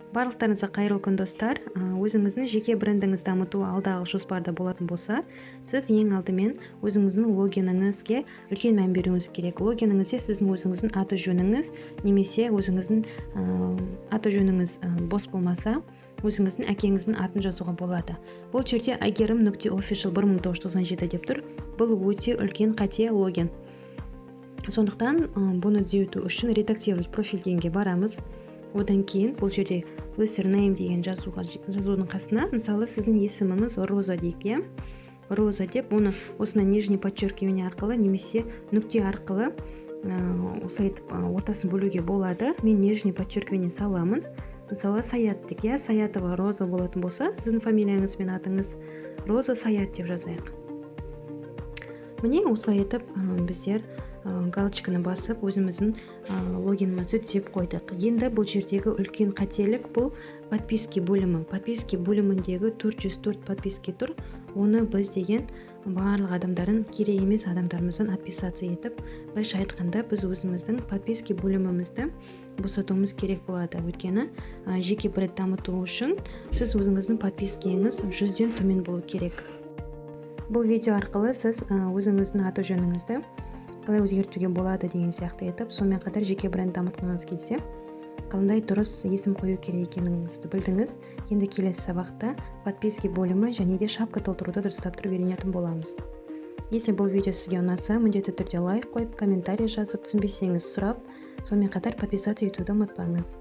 Барлықтарыңызға қайырлы күн достар. Өзіңіздің жеке брендіңізді дамыту алдағы жоспарда болатын болса, сіз ең алдымен өзіңіздің логиніңізге үлкен мән беруіңіз керек. Логиніңізде сіздің өзіңіздің аты жөніңіз немесе өзіңіздің аты жөніңіз бос болмаса, өзіңіздің әкеңіздің атын жазуға болады. Бұл жерде айгерім.official 1997 деп тұр. Бұл өте үлкен қате логин. Сондықтан бұны түзету үшін редактировать профиль дегенге барамыз. Одан кейін бұл жерде username деген жазудың қасына, мысалы сіздің есіміңіз Роза дейік, иә? Роза деп, оны осына нижний подчеркивание арқылы немесе нүкте арқылы осылай етіп ортасын бөлуге болады. Мен нижний подчеркивание саламын. Мысалы Саят дейік, иә? Саятова Роза болатын болса, сіздің фамилияңыз бен атыңыз Роза Саят деп жазайық. Міне осылай етіп біздер галочканы басып өзіміздің логинімізді түзеп қойдық. Енді бұл жердегі үлкен қателік бұл подписки бөлімі. Подписки бөліміндегі 404 подписки тұр. Оны біз деген барлық адамдардың керек емес адамдарымыздан отписаться етіп, былайша айтқанда біз өзіміздің подписки бөлімімізді босатуымыз керек болады. Өйткені жеке бренд дамыту үшін сіз өзіңіздің подпискеңіз 100-ден төмен болу керек. Бұл видео арқылы сіз өзіңіздің аты жөніңізді қалай өзгертуге болады деген сияқты етіп, сонымен қатар жеке бренд дамытқыңыз келсе, қандай дұрыс есім қою керек екеніңізді білдіңіз. Енді келесі сабақта подписки бөлімі және де шапка толтыруды дұрыстап тұрып үйренетін боламыз. Если бұл видео сізге ұнаса, міндетті түрде лайк қойып, комментарий жазып, түсінбесеңіз сұрап, сонымен қатар подписаться етуді ұмытпаңыз.